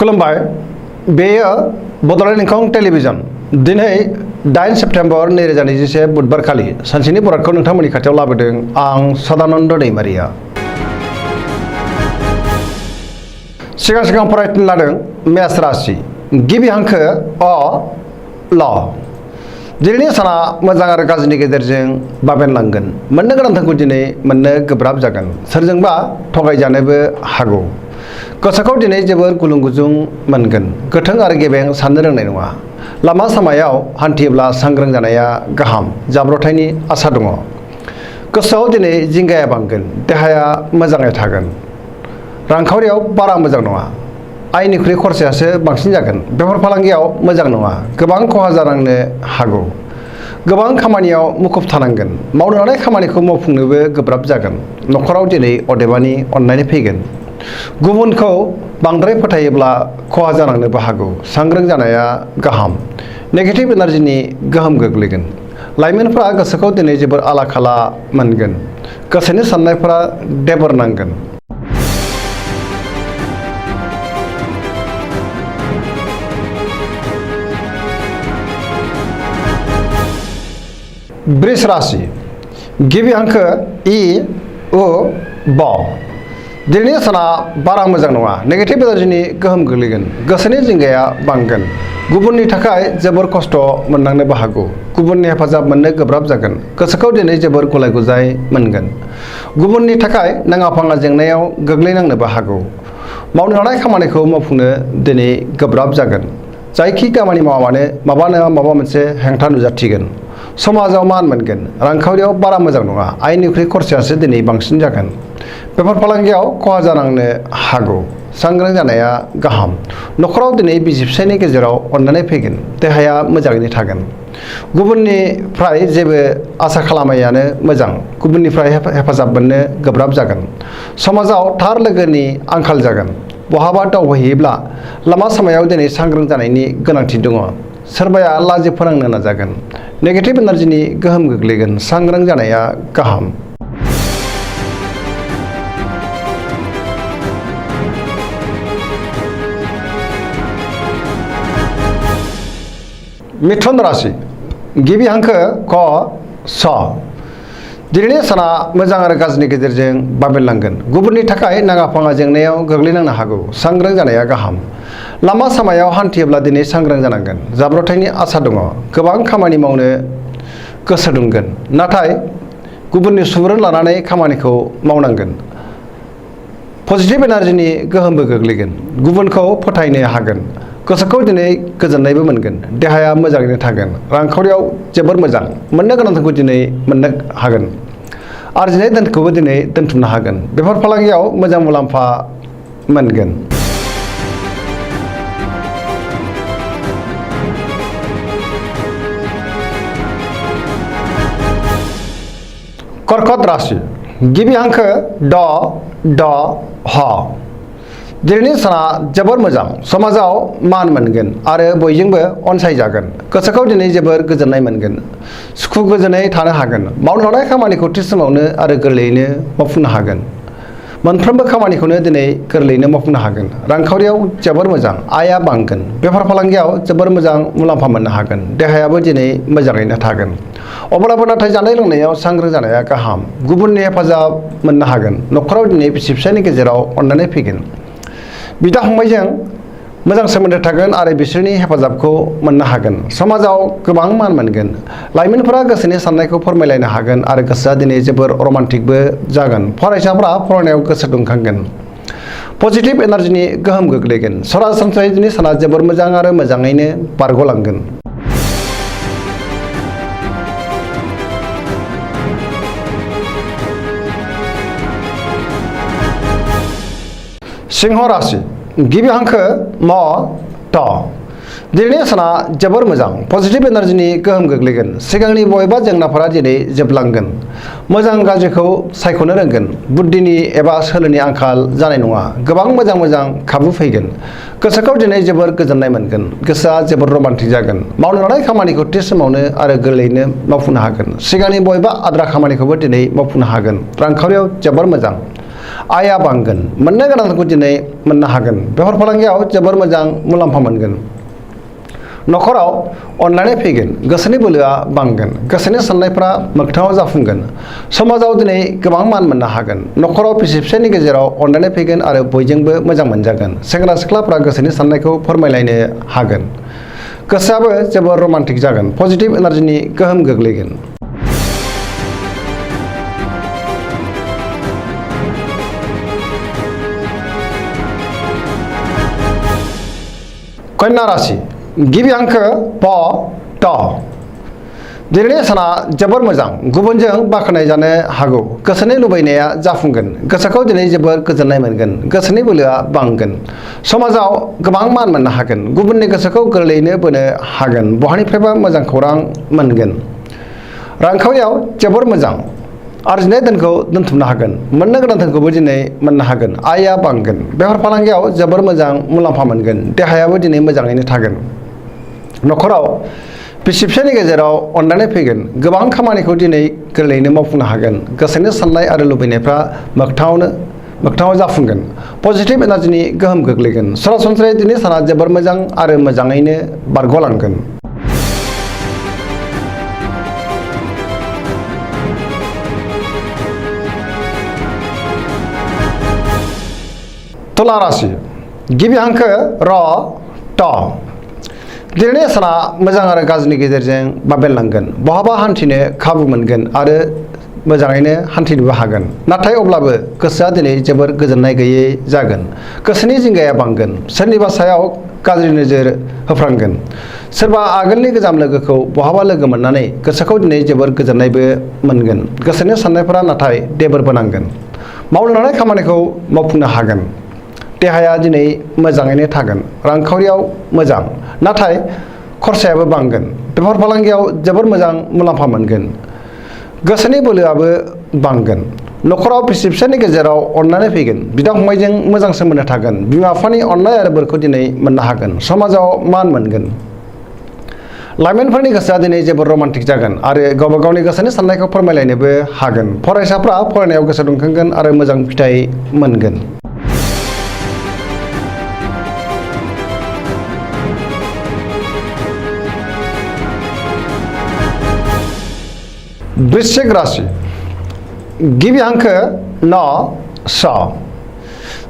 खुलुमबाय बेयो बड'लेण्ड इंखं टेलिभिजन दिनै 8 सेप्तेम्बर 2021 बुधबार खालि सानसेनि बरादखौ नोंथांमोननि खाथियाव लाबोदों आं सदानन्द दैमारिया। सिगां फरायनो लादों मेष राशि गिबि हांखो अ ल। दिनैनि साना मोजां आरो गाज्रिनि गेजेरजों बाबेनलांगोन। मोननो गोनांखौ दिनै मोननो गोब्राब जागोन। सोरजोंबा थगायजानोबो हागौ। गोसोखौ दिनै जोबोर गुलुं गुजुं मोनगोन। गोथों आरो गेबें साननो रोंनाय नङा। लामा सामायाव हान्थियोब्ला सांग्रां जानाया गाहाम। जाब्रबथायनि आसा दङ। गोसोआव दिनै जिंगाया बांगोन। देहाया मोजाङै थागोन। रांखावरियाव बारा मोजां नङा। आयनिख्रुइ खरसायासो बांसिन जागोन। बेफार फालांगियाव मोजां नङा। गोबां खहा जानांनो हागौ। गोबां खामानियाव मुखुब थानांगोन। मावनो लानाय खामानिखौ मावफुंनोबो गोब्राब जागोन। न'खराव दिनै अदेबानि अननाय फैगोन। गुबुनखौ बांद्राय फोथायोब्ला खहा जानांनोबो हागौ। सांग्रां जानाया गाहाम। नेगेटिभ एनार्जिनि गोहोम गोग्लैगोन। लाइमोनफ्रा गोसोखौ दिनै जोबोर आला खाला मोनगोन। गोसोनि साननायफोरा देबोर नांगोन। वृष राशि गिबि हांखो इ उ ब। दिनैनि साना बारा मोजां नङा। नेगेटिभ एनार्जिनि गोहोम गोग्लैगोन। गोसोनि जिंगाया बांगोन। गुबुननि थाखाय जोबोर खस्थ' मोननांनोबो हागौ। गुबुननि हेफाजाब मोननो गोब्राब जागोन। गोसोखौ दिनै जोबोर गुलाय गुजाय मोनगोन। गुबुननि थाखाय नाङा फाङा जेंनायाव गोग्लैनांनोबो हागौ। मावनो लानाय खामानिखौ मावफुंनो दिनै गोब्राब जागोन। जायखि खामानि मावा मानो माबा नङा माबा मोनसे हेंथा नुजाथिगोन। समाजाव मान मोनगोन। रांखावरियाव बारा मोजां नङा। आयनिख्रुइ खरसायासो दिनै बांसिन जागोन। बेफार फालांगियाव खहा जानांनो हागौ। सांग्रां जानाया गाहाम। न'खराव दिनै बिसि फिसायनि गेजेराव अननाय फैगोन। देहाया मोजाङैनो थागोन। गुबुननिफ्राय जेबो आसा खालामैयानो मोजां। गुबुननिफ्राय हेफाजाब मोननो गोब्राब जागोन। समाजाव थार लोगोनि आंखाल जागोन। बहाबा दावबायहैयोब्ला लामा सामायाव दिनै सांग्रां जानायनि गोनांथि दङ। सोरबाया लाजि फोनांनो नाजागोन। नेगेटिभ एनार्जिनि गोहोम गोग्लैगोन। सांग्रां जानाया गाहाम। मिथुन राशि गिबि हांखो क स। दिनैनि साना मोजां आरो गाज्रिनि गेजेरजों बाबेनलांगोन। गुबुननि थाखाय नाङा फाङा जेंनायाव गोग्लैनांनो हागौ। सांग्रां जानाया गाहाम। लामा सामायाव हान्थियोब्ला दिनै सांग्रां जानांगोन। जाब्रबथायनि आसा दङ। गोबां खामानि मावनो गोसो दुंगोन। नाथाय गुबुननि सुबुरुन लानानै खामानिखौ मावनांगोन। पजिटिभ एनार्जिनि गोहोमबो गोग्लैगोन। गुबुनखौ फोथायनो हागोन। गोसोखौ दिनै गोजोननायबो मोनगोन। देहाया मोजाङैनो थागोन। रांखावरियाव जोबोर मोजां। मोननो गोनांखौ दिनै मोननो हागोन। आरजिनाय धोनखौबो दिनै दोनथुमनो हागोन। बेफार फालांगियाव मोजां मुलाम्फा मोनगोन। कर्कट राशि गिबि हांखो ड ड ह। दिनैनि साना जोबोर मोजां। समाजाव मान मोनगोन आरो बयजोंबो अनसायजागोन। गोसोखौ दिनै जोबोर गोजोननाय मोनगोन। सुखु गोजोनै थानो हागोन। मावनो लानाय खामानिखौ थि समावनो आरो गोरलैयैनो मावफुंनो हागोन। मोनफ्रोमबो खामानिखौनो दिनै गोरलैयैनो मावफुंनो हागोन। रांखावरियाव जोबोर मोजां। आयआ बांगोन। बेफार फालांगियाव जोबोर मोजां मुलाम्फा मोननो हागोन। देहायाबो दिनै मोजाङैनो थागोन। अब्लाबो नाथाय जानाय लोंनायाव सांग्रां जानाया गाहाम। गुबुननि हेफाजाब मोननो हागोन। न'खराव दिनै बिसि फिसायनि गेजेराव अननाय फैगोन। बिदा फंबायजों मोजां सोमोन्दो थागोन आरो बिसोरनि हेफाजाबखौ मोननो हागोन। समाजाव गोबां मान मोनगोन। लाइमोनफोरा गोसोनि साननायखौ फोरमायलायनो हागोन आरो गोसोआ दिनै जोबोर रमान्टिकबो जागोन। फरायसाफ्रा फरायनायाव गोसो दुंखांगोन। पजिटिभ एनार्जिनि गोहोम गोग्लैगोन। सरासनस्रायै दिनै साना जोबोर मोजां आरो मोजाङैनो बारग'लांगोन। सिंह राशि गिबि हांखो म ट। दिनैनि साना जोबोर मोजां। पजिटिभ एनार्जिनि गोहोम गोग्लैगोन। सिगांनि बबेबा जेंनाफोरा दिनै जोबलांगोन। मोजां गाज्रिखौ सायख'नो रोंगोन। बुद्धिनि एबा सोलोनि आंखाल जानाय नङा। गोबां मोजां खाबु फैगोन। गोसोखौ दिनै जोबोर गोजोननाय मोनगोन। गोसोआ जोबोर रमान्टिक जागोन। मावनो लानाय खामानिखौ थि समावनो आरो गोरलैयैनो मावफुंनो हागोन। सिगांनि बबेबा आद्रा खामानिखौबो दिनै मावफुंनो हागोन। रांखावरियाव जोबोर मोजां। आया बांगोन मोननो गोनां धोनखौ दिनै मोननो हागोन बेफार फालांगियाव जोबोर मोजां मुलाम्फा मोनगोन न'खराव अनलायनाय फैगोन गोसोनि बोलोआ बांगोन गोसोनि साननायफ्रा मोगथाङाव जाफुंगोन समाजाव दिनै गोबां मान मोननो हागोन न'खराव बिसि फिसायनि गेजेराव अनलायनाय फैगोन आरो बयजोंबो मोजां मोनजागोन सेंग्रा सिख्लाफ्रा गोसोनि साननायखौ फोरमायलायनो हागोन गोसोआबो जोबोर रमान्टिक जागोन पजिटिभ एनार्जिनि गोहोम गोग्लैगोन कन्या राशि गिबि हांखो प ट दिनैनि साना जोबोर मोजां गुबुनजों बाख्नाय जानो हागौ गोसोनि लुबैनाया जाफुंगोन गोसोखौ दिनै जोबोर गोजोननाय मोनगोन गोसोनि बोलोआ बांगोन समाजाव गोबां मान मोननो हागोन गुबुननि गोसोखौ गोरलैयैनो बोनो हागोन बहानिफ्रायबा मोजां खौरां मोनगोन रांखावरियाव जोबोर मोजां आरजिनाय धोनखौ दोनथुमनो हागोन मोननो गोनां धोनखौबो दिनै मोननो हागोन आयआ बांगोन बेफार फालांगियाव जोबोर मोजां मुलाम्फा मोनगोन देहायाबो दिनै मोजाङैनो थागोन न'खराव बिसि फिसायनि गेजेराव अनलायनाय फैगोन गोबां खामानिखौ दिनै गोरलैयैनो मावफुंनो हागोन गोसोनि साननाय आरो लुबैनायफ्रा मोगथाङाव जाफुंगोन पजिटिभ एनार्जिनि गोहोम गोग्लैगोन सरासनस्रायै दिनै साना जोबोर मोजां आरो मोजाङैनो बारग'लांगोन तुला राशि गिबि हांखो र ट दिनैनि साना मोजां आरो गाज्रिनि गेजेरजों बाबेनलांगोन बहाबा हान्थिनो खाबु मोनगोन आरो मोजाङैनो हान्थिनोबो हागोन नाथाय अब्लाबो गोसोआ दिनै जोबोर गोजोननाय गैयै जागोन गोसोनि जिंगाया बांगोन सोरनिबा सायाव गाज्रि नोजोर होफ्रांगोन सोरबा आगोलनि गोजाम लोगोखौ बहाबा लोगो मोननानै गोसोखौ दिनै जोबोर गोजोननायबो मोनगोन गोसोनि साननायफोरा नाथाय देबोरबो नांगोन मावनो लानाय खामानिखौ मावफुंनो हागोन देहाया दिनै मोजाङैनो थागोन रांखावरियाव मोजां नाथाय खरसायाबो बांगोन बेफार फालांगियाव जोबोर मोजां मुलाम्फा मोनगोन गोसोनि बोलोआबो बांगोन न'खराव बिसि फिसायनि गेजेराव अनलायनाय फैगोन बिदा फंबायजों मोजां सोमोन्दो थागोन बिमा बिफानि अननाय आरो बोरखौ दिनै मोननो हागोन समाजाव मान मोनगोन लाइमोनफोरनि गोसोआ दिनै जोबोर रमान्टिक जागोन आरो गावबा गावनि गोसोनि साननायखौ फोरमायलायनोबो हागोन फरायसाफ्रा फरायनायाव गोसो दुंखांगोन आरो मोजां फिथाइ मोनगोन वृश्चिक राशि गिबि हांखो न स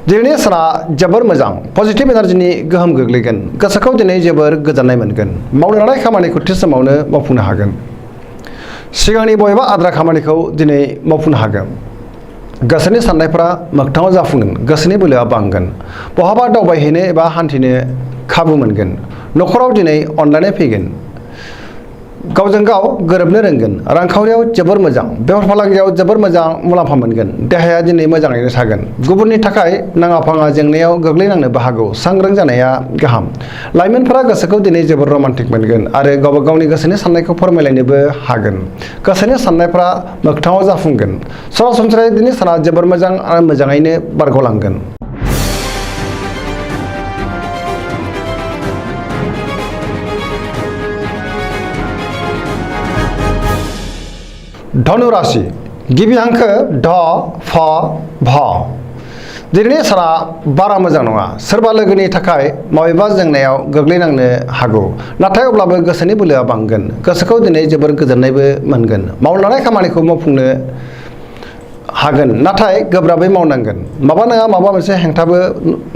दिनैनि साना जोबोर मोजां पजिटिभ एनार्जिनि गोहोम गोग्लैगोन गोसोखौ दिनै जोबोर गोजोननाय मोनगोन मावनो लानाय खामानिखौ थि समावनो मावफुंनो हागोन सिगांनि बबेबा आद्रा खामानिखौ दिनै मावफुंनो हागोन गोसोनि साननायफ्रा मोगथाङाव जाफुंगोन गोसोनि बोलोआ बांगोन बहाबा दावबायहैनो एबा हान्थिनो खाबु मोनगोन न'खराव दिनै अनलायनाय फैगोन गावजों गाव गोरोबनो रोंगोन रांखावरियाव जोबोर मोजां बेफार फालांगियाव जोबोर मोजां मुलाम्फा मोनगोन देहाया दिनै मोजाङैनो थागोन गुबुननि थाखाय नाङा फाङा जेंनायाव गोग्लैनांनोबो हागौ सांग्रां जानाया गाहाम लाइमोनफोरा गोसोखौ दिनै जोबोर रमान्टिक मोनगोन आरो गावबा गावनि गोसोनि साननायखौ फोरमायलायनोबो हागोन गोसोनि साननायफ्रा मोगथाङाव जाफुंगोन सरासनस्रायै दिनै साना जोबोर मोजां आरो मोजाङैनो बारग'लांगोन धनु राशि गिबि हांखो ढ फ भ दिनैनि साना बारा मोजां नङा सोरबा लोगोनि थाखाय माबेबा जेंनायाव गोग्लैनांनो हागौ नाथाय अब्लाबो गोसोनि बोलोआ बांगोन गोसोखौ दिनै जोबोर गोजोननायबो मोनगोन मावनो लानाय खामानिखौ मावफुंनो हागोन नाथाय गोब्राबै मावनांगोन माबा नङा माबा मोनसे हेंथाबो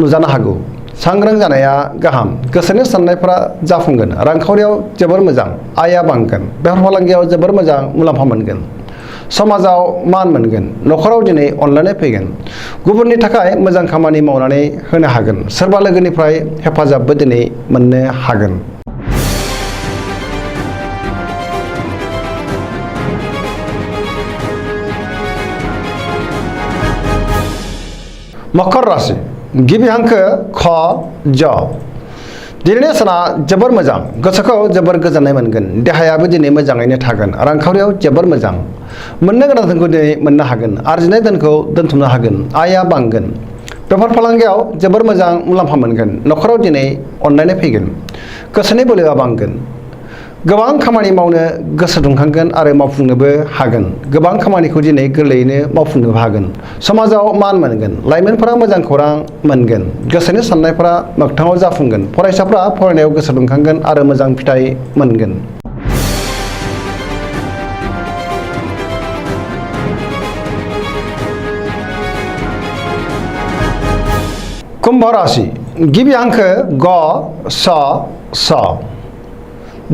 नुजानो हागौ सांग्रां जानाया गाहाम गोसोनि साननायफ्रा जाफुंगोन रांखावरियाव जोबोर मोजां आयआ बांगोन बेफार फालांगियाव जोबोर मोजां मुलाम्फा मोनगोन समाजाव मान मोनगोन न'खराव दिनै अनलायनाय फैगोन गुबुननि थाखाय मोजां खामानि मावनानै होनो हागोन सोरबा लोगोनिफ्राय हेफाजाबबो दिनै मोननो हागोन मकर राशि गिबि हांखो ख ज दिनैनि साना जोबोर मोजां गोसोखौ जोबोर गोजोननाय मोनगोन देहायाबो दिनै मोजाङैनो थागोन रांखावरियाव जोबोर मोजां मोननो गोनां धोनखौ दिनै मोननो हागोन आरजिनाय धोनखौ दोनथुमनो हागोन आयआ बांगोन बेफार फालांगियाव जोबोर मोजां मुलाम्फा मोनगोन न'खराव दिनै अनलायनाय फैगोन गोसोनि बोलोआ बांगोन गोबां खामानि मावनो गोसो दुंखांगोन आरो मावफुंनोबो हागोन। गोबां खामानिखौ दिनै गोरलैयैनो मावफुंनोबो हागोन। समाजाव मान मोनगोन। लाइमोनफोरा मोजां खौरां मोनगोन। गोसोनि साननायफोरा मोगथाङाव जाफुंगोन। फरायसाफ्रा फरायनायाव गोसो दुंखांगोन आरो मोजां फिथाइ मोनगोन। कुम्भ राशि गिबि हांखो ग स स।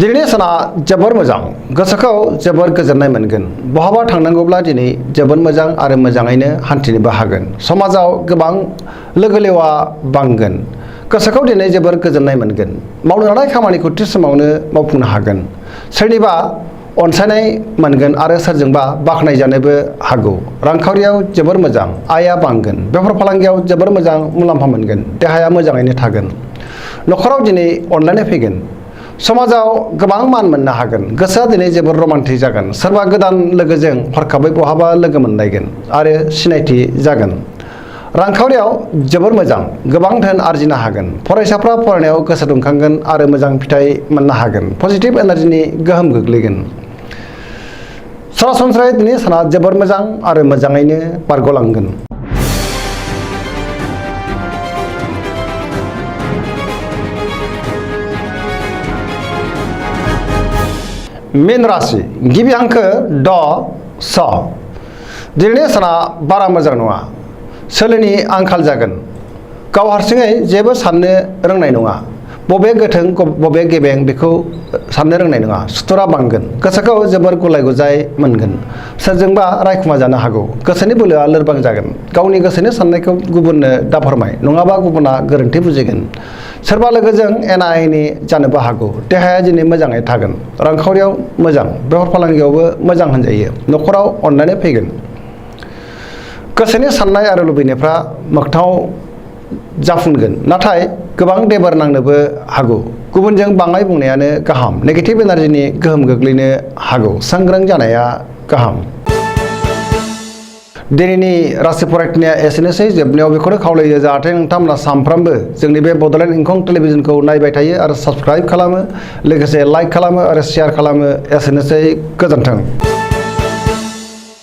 दिनैनि साना जोबोर मोजां। गोसोखौ जोबोर गोजोननाय मोनगोन। बहाबा थांनांगौब्ला दिनै जोबोर मोजां आरो मोजाङैनो हान्थिनोबो हागोन। समाजाव गोबां लोगो लेवा बांगोन। गोसोखौ दिनै जोबोर गोजोननाय मोनगोन। मावनो लानाय खामानिखौ थि समावनो मावफुंनो हागोन। सोरनिबा अनसायनाय मोनगोन आरो सोरजोंबा बाख्नायजानोबो हागौ। रांखावरियाव जोबोर मोजां। आयआ बांगोन। बेफार फालांगियाव जोबोर मोजां मुलाम्फा मोनगोन। देहाया मोजाङैनो थागोन। न'खराव दिनै अनलायनाय फैगोन। समाजाव गोबां मान मोननो हागोन। गोसोआ दिनै जोबोर रमान्टिक जागोन। सोरबा गोदान लोगोजों हरखाबै बहाबा लोगो मोनलायगोन आरो सिनायथि जागोन। रांखावरियाव जोबोर मोजां। गोबां धोन आरजिनो हागोन। फरायसाफ्रा फरायनायाव गोसो दुंखांगोन आरो मोजां फिथाइ मोननो हागोन। पजिटिभ एनार्जिनि गोहोम गोग्लैगोन। सरासनस्रायै दिनै साना जोबोर मोजां आरो मोजाङैनो बारग'लांगोन। मीन राशि गिबि हांखो ड स। दिनैनि साना बारा मोजां नङा। सोलोनि आंखाल जागोन। गाव हारसिङै जेबो साननो रोंनाय नङा। बबे गोथों बबे गेबें बेखौ साननो रोंनाय नङा। सुथुरा बांगोन। गोसोखौ जोबोर गुलाय गुजाय मोनगोन। सोरजोंबा रायखुमा जानो हागौ। गोसोनि बोलोआ लोरबां जागोन। गावनि गोसोनि साननायखौ गुबुननो दाफोरमाय, नङाबा गुबुना गोरोन्थि बुजिगोन। सोरबा लोगोजों एना एनि जानोबो हागौ। देहाया दिनै मोजाङै थागोन। रांखावरियाव मोजां। बेफार फालांगियावबो मोजां होनजायो। न'खराव अनलायनाय फैगोन। गोसोनि साननाय आरो लुबैनायफ्रा मोगथाङाव जाफुंगोन, नाथाय गोबां देबार नांनोबो हागौ। गुबुनजों बाङाय बुंनायानो गाहाम। नेगेटिभ एनार्जिनि गोहोम गोग्लैनो हागौ। सांग्रां जानाया गाहाम। दिनैनि राशि फरायथिनाया एसेनोसै। जोबनायाव बेखौनो खावलायो जाहाथे नोंथांमोना सानफ्रामबो जोंनि बे बड'लेण्ड इंखं टेलिभिजनखौ नायबाय थायो आरो साबस्क्राइब खालामो, लोगोसे लाइक खालामो आरो शेयार खालामो। एसेनोसै। गोजोन्थों।